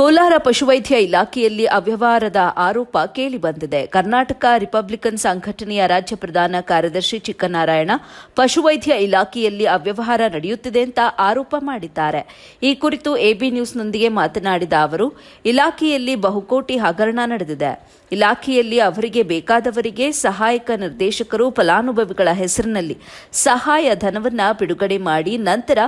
ಕೋಲಾರ ಪಶುವೈದ್ಯ ಇಲಾಖೆಯಲ್ಲಿ ಅವ್ಯವಹಾರದ ಆರೋಪ ಕೇಳಿಬಂದಿದೆ. ಕರ್ನಾಟಕ ರಿಪಬ್ಲಿಕನ್ ಸಂಘಟನೆಯ ರಾಜ್ಯ ಪ್ರಧಾನ ಕಾರ್ಯದರ್ಶಿ ಚಿಕ್ಕನಾರಾಯಣ ಪಶುವೈದ್ಯ ಇಲಾಖೆಯಲ್ಲಿ ಅವ್ಯವಹಾರ ನಡೆಯುತ್ತಿದೆ ಅಂತ ಆರೋಪ ಮಾಡಿದ್ದಾರೆ. ಈ ಕುರಿತು ಎಬಿ ನ್ಯೂಸ್ನೊಂದಿಗೆ ಮಾತನಾಡಿದ ಅವರು, ಇಲಾಖೆಯಲ್ಲಿ ಬಹುಕೋಟಿ ಹಗರಣ ನಡೆದಿದೆ. ಇಲಾಖೆಯಲ್ಲಿ ಅವರಿಗೆ ಬೇಕಾದವರಿಗೆ ಸಹಾಯಕ ನಿರ್ದೇಶಕರು ಫಲಾನುಭವಿಗಳ ಹೆಸರಿನಲ್ಲಿ ಸಹಾಯ ಧನವನ್ನ ಬಿಡುಗಡೆ ಮಾಡಿ ನಂತರ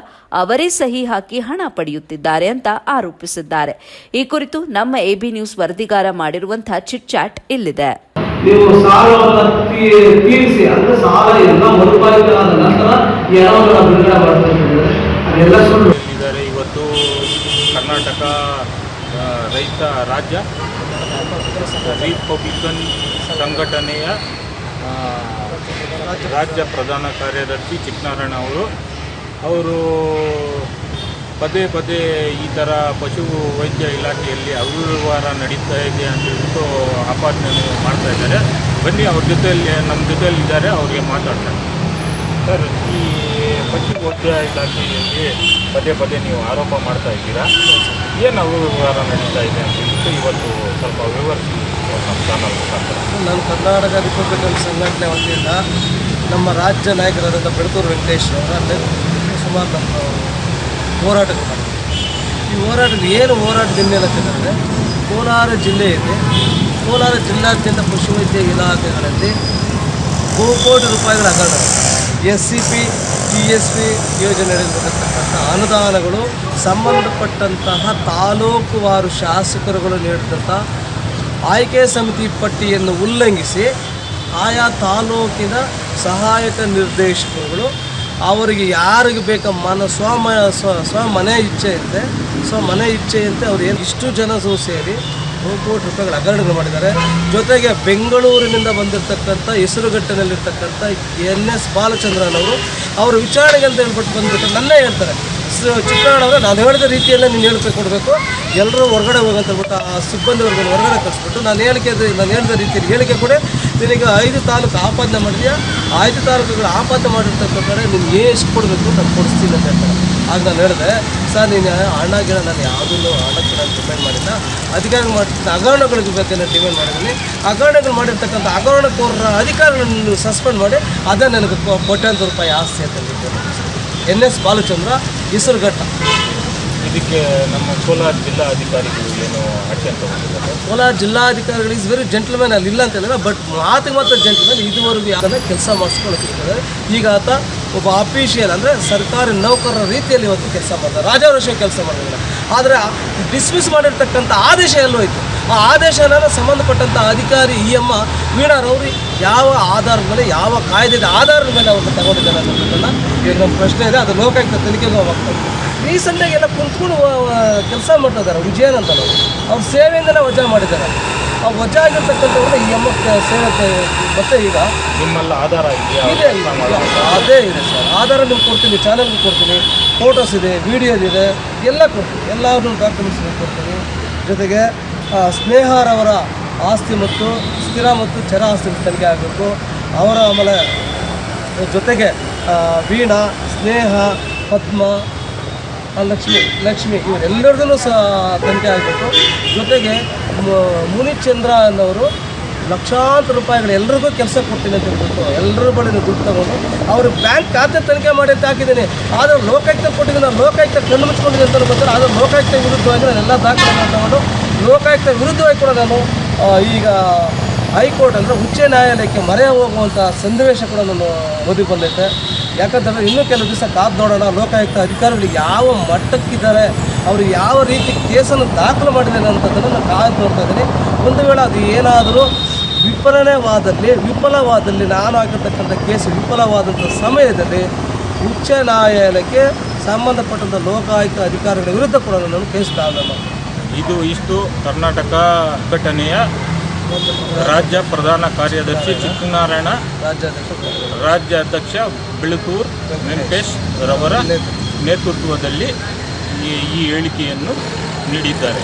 ಅವರೇ ಸಹಿ ಹಾಕಿ ಹಣ ಪಡೆಯುತ್ತಿದ್ದಾರೆ ಅಂತ ಆರೋಪಿಸಿದ್ದಾರೆ. ಈ ಕುರಿತು ನಮ್ಮ ಎಬಿ ನ್ಯೂಸ್ ವರದಿಗಾರ ಮಾಡಿರುವಂತಹ ಚಿಟ್ ಚಾಟ್ ಇಲ್ಲಿದೆ. ನೀವು ಸಾಲವನ್ನು ತೀರಿಸಿ ಅಂದ್ರೆ ಸಾಲ ಎಲ್ಲ ಮರುಪಾವತಿಯಾದ ನಂತರ ಎರಡನ್ನು ಬಿಡುಗಡೆ ಮಾಡ್ತಾರೆ. ಅದೆಲ್ಲ ಸುಳ್ಳು. ಇವತ್ತು ಕರ್ನಾಟಕ ರೈತ ರಾಜ್ಯ ರಿಪಬ್ಲಿಕನ್ ಸಂಘಟನೆಯ ರಾಜ್ಯ ಪ್ರಧಾನ ಕಾರ್ಯದರ್ಶಿ ಚಿಕ್ಕನಾರಾಯಣ ಅವರು ಪದೇ ಪದೇ ಈ ಥರ ಪಶು ವೈದ್ಯ ಇಲಾಖೆಯಲ್ಲಿ ಅವ್ಯವಹಾರ ನಡೀತಾ ಇದೆ ಅಂತ ಹೇಳ್ಬಿಟ್ಟು ಆಪಾದನೆ ಮಾಡ್ತಾ ಇದ್ದಾರೆ. ಬನ್ನಿ ಅವ್ರ ಜೊತೆಯಲ್ಲಿ ನಮ್ಮ ಜೊತೆಯಲ್ಲಿ ಇದ್ದಾರೆ, ಅವ್ರಿಗೆ ಮಾತಾಡ್ತಾರೆ. ಸರ್, ಈ ಪಶು ವೈದ್ಯ ಇಲಾಖೆಯಲ್ಲಿ ಪದೇ ಪದೇ ನೀವು ಆರೋಪ ಮಾಡ್ತಾ ಇದ್ದೀರಾ, ಏನು ಅವ್ಯವಹಾರ ನಡೀತಾ ಇದೆ ಅಂತ ಹೇಳ್ಬಿಟ್ಟು ಇವತ್ತು ಸ್ವಲ್ಪ ವಿವರಿಸಿ ನಮ್ಮ ಚಾನಲ್ ಮುಖಾಂತರ. ನಾನು ಕರ್ನಾಟಕ ರಿಪಬ್ಲಿಕನ್ ಸಂಘಟನೆ ವತಿಯಿಂದ ನಮ್ಮ ರಾಜ್ಯ ನಾಯಕರಾದಂಥ ಬೆಳತೂರು ವೆಂಕಟೇಶ್ ಅವರ ಸುಮಾರು ನಮ್ಮ ಹೋರಾಟಗಳು ಮಾಡಿದ್ದಾರೆ. ಈ ಹೋರಾಟಕ್ಕೆ ಏನು ಹೋರಾಟದ ಹಿನ್ನೆಲೆ ಕೋಲಾರ ಜಿಲ್ಲೆಯಲ್ಲಿ ಕೋಲಾರ ಜಿಲ್ಲಾದ್ಯಂತ ಪಶುವೈದ್ಯ ಇಲಾಖೆಗಳಲ್ಲಿ ಬಹುಕೋಟಿ ರೂಪಾಯಿಗಳ ಹಗರಣ, SCP, TSP ಯೋಜನೆಗಳಿರತಕ್ಕಂಥ ಅನುದಾನಗಳು ಸಂಬಂಧಪಟ್ಟಂತಹ ತಾಲೂಕುವಾರು ಶಾಸಕರುಗಳು ನೀಡಿದಂಥ ಆಯ್ಕೆ ಸಮಿತಿ ಪಟ್ಟಿಯನ್ನು ಉಲ್ಲಂಘಿಸಿ ಆಯಾ ತಾಲೂಕಿನ ಸಹಾಯಕ ನಿರ್ದೇಶಕರುಗಳು ಅವರಿಗೆ ಯಾರಿಗೆ ಬೇಕ ಮನೆ ಇಚ್ಛೆಯಂತೆ ಅವ್ರು ಏನು ಇಷ್ಟು ಜನ ಸೇರಿ ಕೋಟಿ ರೂಪಾಯಿಗಳ ಹಗರಣಗಳು ಮಾಡಿದ್ದಾರೆ. ಜೊತೆಗೆ ಬೆಂಗಳೂರಿನಿಂದ ಬಂದಿರತಕ್ಕಂಥ ಹೆಸರುಘಟ್ಟನಲ್ಲಿರ್ತಕ್ಕಂಥ NS ಬಾಲಚಂದ್ರನವರು ಅವರು ವಿಚಾರಣೆಗೆ ಅಂತ ಹೇಳ್ಬಿಟ್ಟು ಬಂದುಬಿಟ್ಟು ನನ್ನೇ ಹೇಳ್ತಾರೆ, ಚಿಕ್ಕಣ್ಣವರೇ ನಾನು ಹೇಳಿದ ರೀತಿಯಲ್ಲೇ ನೀನು ಹೇಳಿಕೆ ಕೊಡಬೇಕು, ಎಲ್ಲರೂ ಹೊರಗಡೆ ಹೋಗಂತ ಹೇಳ್ಬಿಟ್ಟು ಆ ಸಿಬ್ಬಂದಿವರೆಗೂ ಹೊರಗಡೆ ಕಳಿಸ್ಬಿಟ್ಟು ನಾನು ಹೇಳಿದ ರೀತಿಯಲ್ಲಿ ಹೇಳಿಕೆ ಕೊಡಿ, ನಿನಗೆ 5 ತಾಲೂಕು ಆಪಾದನೆ ಮಾಡಿದೆಯಾ, 5 ತಾಲೂಕುಗಳು ಆಪಾದನೆ ಮಾಡಿರ್ತಕ್ಕಂಥ ನಿಮ್ಗೆ ಎಷ್ಟು ಕೊಡಬೇಕು ನಾನು ಕೊಡಿಸ್ತೀನಿ ಅಂತ ಹೇಳ್ತಾರೆ. ಆಗ ನಾನು ಹೇಳಿದೆ, ಸರ್ ನೀನು ಹಣಗಿನ ನಾನು ಯಾವುದನ್ನು ಹಣಕ್ಕೆ ನಾನು ಡಿಮ್ಯಾಂಡ್ ಮಾಡಿಲ್ಲ, ಅಧಿಕಾರಿಗಳು ಮಾಡ್ತಿದ್ದ ಹಗರಣಗಳಿಗೆ ಬೇಕಂತ ಡಿಮ್ಯಾಂಡ್ ಮಾಡಿದ್ದೀನಿ. ಹಗರಣಗಳು ಮಾಡಿರ್ತಕ್ಕಂಥ ಹಗರಣಕೋರರ ಅಧಿಕಾರಿಗಳನ್ನು ಸಸ್ಪೆಂಡ್ ಮಾಡಿ ಅದೇ ನನಗೆ ಕೋಟ್ಯಾಂತರ ರೂಪಾಯಿ ಆಸ್ತಿ ಅಂತ ಹೇಳಿದ್ದೇನೆ. NS ಬಾಲಚಂದ್ರ, ಹೆಸರುಘಟ್ಟ. ಇದಕ್ಕೆ ನಮ್ಮ ಕೋಲಾರ ಜಿಲ್ಲಾಧಿಕಾರಿಗಳು ಏನು ಆಕ್ಷನ್ ತಗೊಂಡಿದ್ದಾರೆ? ಕೋಲಾರ ಜಿಲ್ಲಾಧಿಕಾರಿಗಳು ಇಸ್ ವೆರಿ ಜೆಂಟ್ಲ್ಮ್ಯಾನ್, ಅಲ್ಲಿ ಇಲ್ಲ ಅಂತ ಹೇಳಿದ್ರೆ, ಬಟ್ ಮಾತಿಗೆ ಮಾತ್ರ ಜೆಂಟ್ಲ್ಮ್ಯಾನ್. ಇದುವರೆಗೂ ಯಾಕಂದರೆ ಕೆಲಸ ಮಾಡಿಸ್ಕೊಳ್ಳೋಕ್ಕಿದ್ದಾರೆ. ಈಗ ಆತ ಒಬ್ಬ ಅಫಿಷಿಯಲ್ ಅಂದರೆ ಸರ್ಕಾರಿ ನೌಕರರ ರೀತಿಯಲ್ಲಿ ಇವತ್ತು ಕೆಲಸ ಮಾಡ್ತಾರೆ, ರಾಜಾರೋಷ ಕೆಲಸ ಮಾಡಿದ್ದಾರೆ. ಆದರೆ ಡಿಸ್ಮಿಸ್ ಮಾಡಿರ್ತಕ್ಕಂಥ ಆದೇಶ ಎಲ್ಲೋಯ್ತು? ಆ ಆದೇಶನ ಸಂಬಂಧಪಟ್ಟಂಥ ಅಧಿಕಾರಿ ವೀಣಾರವರು ಯಾವ ಆಧಾರದ ಮೇಲೆ, ಯಾವ ಕಾಯ್ದೆದ ಆಧಾರದ ಮೇಲೆ ಅವ್ರನ್ನ ತಗೊಂಡಿದ್ದಾರೆ ಅನ್ನೋದನ್ನು ಈಗ ನಮ್ಮ ಪ್ರಶ್ನೆ ಇದೆ. ಅದು ಲೋಕಾಯುಕ್ತ ತನಿಖೆಗೆ ಹೋಗ್ತಾರೆ. ರೀಸೆಂಟಾಗಿ ಎಲ್ಲ ಕುಂತ್ಕೊಂಡು ಕೆಲಸ ಮಾಡ್ತಿದ್ದಾರೆ. ವಿಜಯನ್ ಅಂತ ಅವ್ರ ಸೇವೆಯಿಂದಲೇ ವಜಾ ಮಾಡಿದ್ದಾರೆ. ಆ ವಜಾ ಆಗಿರ್ತಕ್ಕಂಥವ್ರನ್ನ ಸೇವೆ ಮತ್ತೆ ಈಗ ನಿಮ್ಮಲ್ಲಿ ಆಧಾರ ಇದೆ, ಅದೇ ಇದೆ ಸರ್. ಆಧಾರ ನಿಮ್ಗೆ ಕೊಡ್ತೀನಿ, ಚಾನಲ್ಗೆ ಕೊಡ್ತೀನಿ, ಫೋಟೋಸ್ ಇದೆ, ವಿಡಿಯೋದಿದೆ, ಎಲ್ಲ ಕೊಡ್ತೀನಿ, ಎಲ್ಲರೂ ಡಾಕ್ಯುಮೆಂಟ್ಸ್ ಕೊಡ್ತೀನಿ. ಜೊತೆಗೆ ಸ್ನೇಹಾರವರ ಆಸ್ತಿ ಮತ್ತು ಸ್ಥಿರ ಮತ್ತು ಚರ ಆಸ್ತಿ ತನಿಖೆ ಆಗಬೇಕು. ಅವರ ಆಮೇಲೆ ಜೊತೆಗೆ ವೀಣಾ, ಸ್ನೇಹ, ಪದ್ಮ, ಲಕ್ಷ್ಮಿ ಇವರೆಲ್ಲರದೂ ಸಹ ತನಿಖೆ ಆಗಬೇಕು. ಜೊತೆಗೆ ಮುನಿಚಂದ್ರ ಅನ್ನೋರು ಲಕ್ಷಾಂತರ ರೂಪಾಯಿಗಳು ಎಲ್ರಿಗೂ ಕೆಲಸ ಕೊಡ್ತೀನಿ ಅಂತ ಹೇಳ್ಬಿಟ್ಟು ಎಲ್ಲರ ಬಳಿ ದುಡ್ಡು ತಗೊಂಡು ಅವರು ಬ್ಯಾಂಕ್ ಖಾತೆ ತನಿಖೆ ಮಾಡಿ ಅಂತ ಹಾಕಿದ್ದೀನಿ. ಆದರೆ ಲೋಕಾಯುಕ್ತ ಕೊಟ್ಟಿದ್ದೀನಿ, ನಾನು ಲೋಕಾಯುಕ್ತ ಕಣ್ಣು ಮುಚ್ಕೊಂಡಿದ್ದೀನಿ ಅಂತ ಗೊತ್ತಿಲ್ಲ. ಆದರೆ ಲೋಕಾಯುಕ್ತ ವಿರುದ್ಧವಾಗಿ ನಾನು ಎಲ್ಲ ದಾಖಲೆಗಳನ್ನು ತಗೊಂಡು ಲೋಕಾಯುಕ್ತ ವಿರುದ್ಧವಾಗಿ ಕೂಡ ನಾನು ಈಗ ಹೈಕೋರ್ಟ್ ಅಂದರೆ ಉಚ್ಚ ನ್ಯಾಯಾಲಯಕ್ಕೆ ಮೊರೆ ಹೋಗುವಂಥ ಸನ್ನಿವೇಶ ಕೂಡ ನಾನು ಓದಿ ಬಂದೈತೆ. ಯಾಕಂತಂದರೆ ಇನ್ನೂ ಕೆಲವು ದಿವಸ ಕಾದು ನೋಡೋಣ, ಲೋಕಾಯುಕ್ತ ಅಧಿಕಾರಿಗಳು ಯಾವ ಮಟ್ಟಕ್ಕಿದ್ದಾರೆ, ಅವರು ಯಾವ ರೀತಿ ಕೇಸನ್ನು ದಾಖಲು ಮಾಡಿದ್ದಾರೆ ಅಂತದನ್ನು ನಾನು ಕಾದು ನೋಡ್ತಾ ಇದ್ದೀನಿ. ಒಂದು ವೇಳೆ ಅದು ಏನಾದರೂ ವಿಫಲವಾದಲ್ಲಿ ನಾನು ಆಗಿರ್ತಕ್ಕಂಥ ಕೇಸು ವಿಫಲವಾದಂಥ ಸಮಯದಲ್ಲಿ ಉಚ್ಚ ನ್ಯಾಯಾಲಯಕ್ಕೆ ಸಂಬಂಧಪಟ್ಟಂಥ ಲೋಕಾಯುಕ್ತ ಅಧಿಕಾರಿಗಳ ವಿರುದ್ಧ ಕೂಡ ನಾನು ಕೇಸ್ ದಾಖಲೆ ಮಾಡ್ತೀನಿ. ಇಷ್ಟು ಕರ್ನಾಟಕ ಸಂಘಟನೆಯ ರಾಜ್ಯ ಪ್ರಧಾನ ಕಾರ್ಯದರ್ಶಿ ಚಿಕ್ಕನಾರಾಯಣ, ರಾಜ್ಯಾಧ್ಯಕ್ಷ ಬೆಳತೂರು ವೆಂಕಟೇಶ್ ರವರ ನೇತೃತ್ವದಲ್ಲಿ ಈ ಹೇಳಿಕೆಯನ್ನು ನೀಡಿದ್ದಾರೆ.